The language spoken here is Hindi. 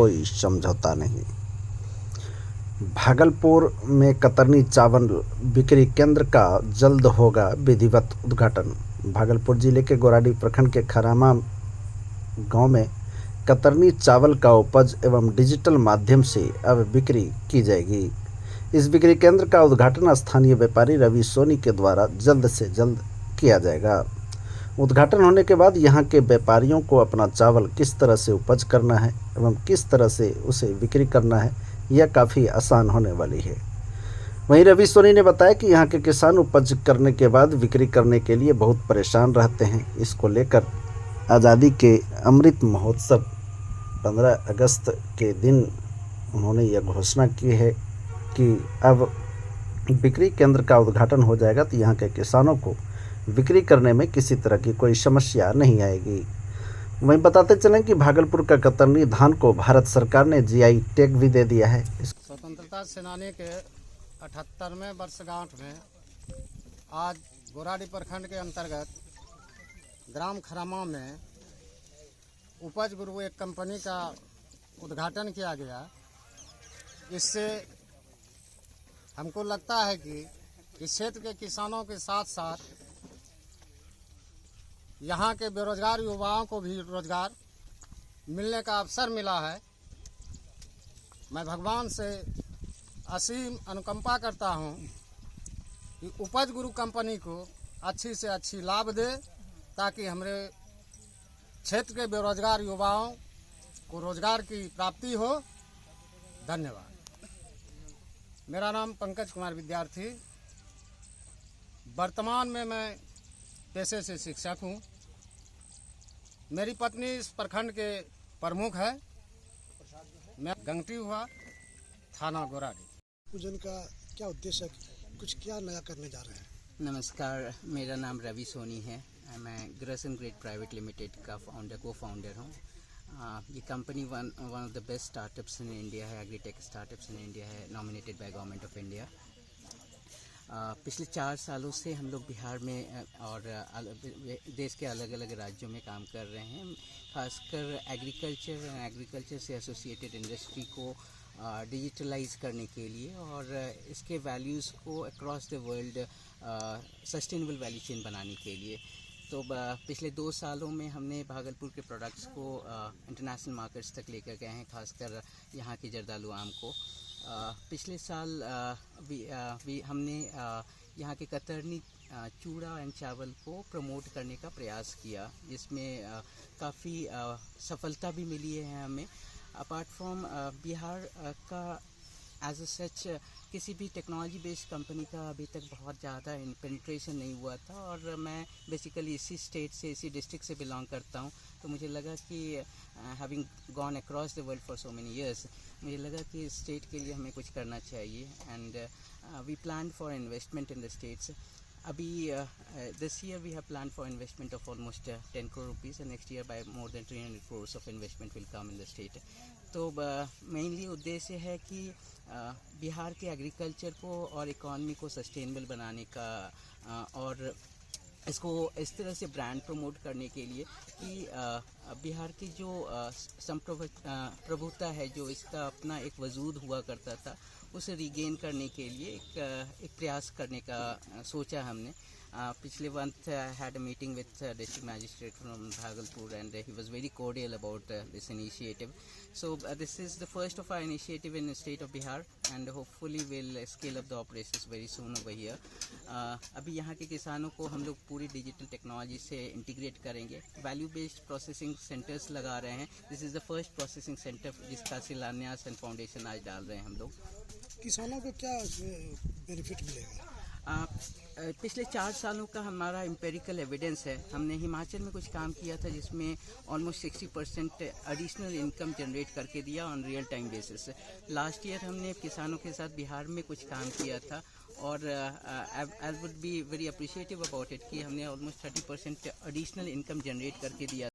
कोई समझौता नहीं। भागलपुर में कतरनी चावल बिक्री केंद्र का जल्द होगा विधिवत उद्घाटन। भागलपुर जिले के गोराडी प्रखंड के खरामा गांव में कतरनी चावल का उपज एवं डिजिटल माध्यम से अब बिक्री की जाएगी। इस बिक्री केंद्र का उद्घाटन स्थानीय व्यापारी रवि सोनी के द्वारा जल्द से जल्द किया जाएगा। उद्घाटन होने के बाद यहां के व्यापारियों को अपना चावल किस तरह से उपज करना है एवं किस तरह से उसे बिक्री करना है, यह काफ़ी आसान होने वाली है। वहीं रवि सोनी ने बताया कि यहाँ के किसान उपज करने के बाद बिक्री करने के लिए बहुत परेशान रहते हैं। इसको लेकर आज़ादी के अमृत महोत्सव 15 अगस्त के दिन उन्होंने यह घोषणा की है कि अब बिक्री केंद्र का उद्घाटन हो जाएगा तो यहाँ के किसानों को बिक्री करने में किसी तरह की कोई समस्या नहीं आएगी। वहीं बताते चलें कि भागलपुर का कतरनी धान को भारत सरकार ने जीआई टैग भी दे दिया है। स्वतंत्रता सेनानी के 78वें वर्षगांठ में आज गोराडी प्रखंड के अंतर्गत ग्राम खरामा में उपज गुरु एक कंपनी का उद्घाटन किया गया। इससे हमको लगता है कि इस क्षेत्र के किसानों के साथ साथ यहाँ के बेरोजगार युवाओं को भी रोजगार मिलने का अवसर मिला है। मैं भगवान से असीम अनुकंपा करता हूँ कि उपज गुरु कंपनी को अच्छी से अच्छी लाभ दे ताकि हमारे क्षेत्र के बेरोजगार युवाओं को रोजगार की प्राप्ति हो। धन्यवाद। मेरा नाम पंकज कुमार विद्यार्थी। वर्तमान में मैं पेशे से शिक्षक हूँ। मेरी पत्नी इस प्रखंड के प्रमुख है। मैं गंगटी हुआ थाना गोराडी। पूजन का क्या उद्देश्य है, कुछ क्या नया करने जा रहे हैं? नमस्कार, मेरा नाम रवि सोनी है। मैं ग्रेसन ग्रेड प्राइवेट लिमिटेड का को फाउंडर हूँ। ये company one of the best startups in India है, एग्रीटेक स्टार्टअप्स इन इंडिया है, nominated by government of India. पिछले 4 सालों से हम लोग बिहार में और देश के अलग अलग राज्यों में काम कर रहे हैं। खासकर एग्रीकल्चर से एसोसिएटेड इंडस्ट्री को डिजिटलाइज करने के लिए और इसके वैल्यूज़ को across the world sustainable value chain बनाने के लिए। तो पिछले 2 सालों में हमने भागलपुर के प्रोडक्ट्स को इंटरनेशनल मार्केट्स तक लेकर गए हैं, खासकर यहाँ की जर्दालू आम को। पिछले साल हमने यहाँ के कतरनी चूड़ा एंड चावल को प्रमोट करने का प्रयास किया, जिसमें काफ़ी सफलता भी मिली है हमें। अपार्ट फ्रॉम बिहार का एज अ सच किसी भी टेक्नोलॉजी बेस्ड कंपनी का अभी तक बहुत ज़्यादा पेनिट्रेशन नहीं हुआ था और मैं बेसिकली इसी स्टेट से, इसी डिस्ट्रिक्ट से बिलोंग करता हूँ। तो मुझे लगा कि having gone across the world for so many years, मुझे लगा कि स्टेट के लिए हमें कुछ करना चाहिए। And we plan for investment in the states. अभी this year we have planned for investment of almost 10 crore rupees and next year by more than 300 crores of investment will come in the state. तो मेनली उद्देश्य है कि बिहार के एग्रीकल्चर को और इकॉनमी को सस्टेनेबल बनाने का और इसको इस तरह से ब्रांड प्रमोट करने के लिए कि बिहार की जो संप्रभुता है, जो इसका अपना एक वजूद हुआ करता था, उसे रिगेन करने के लिए एक प्रयास करने का सोचा हमने। पिछले month had a meeting with district magistrate from Bhagalpur and he was very cordial about this initiative. So this is the first of our initiative in the state of Bihar and hopefully we'll scale up the operations very soon over here. अभी यहाँ के किसानों को हम लोग पूरी डिजिटल टेक्नोलॉजी से इंटीग्रेट करेंगे। वैल्यू बेस्ड प्रोसेसिंग सेंटर्स लगा रहे हैं। This is the first processing centre जिसका शिलान्यास एंड फाउंडेशन आज डाल रहे हैं हम लोग। किसानों को क्या बेनिफिट मिलेगा? पिछले 4 सालों का हमारा एम्पेरिकल एविडेंस है। हमने हिमाचल में कुछ काम किया था जिसमें ऑलमोस्ट 60% एडिशनल इनकम जनरेट करके दिया on real time basis. Last year हमने किसानों के साथ बिहार में कुछ काम किया था और I would be very appreciative about it कि हमने ऑलमोस्ट 30% एडिशनल इनकम जनरेट करके दिया।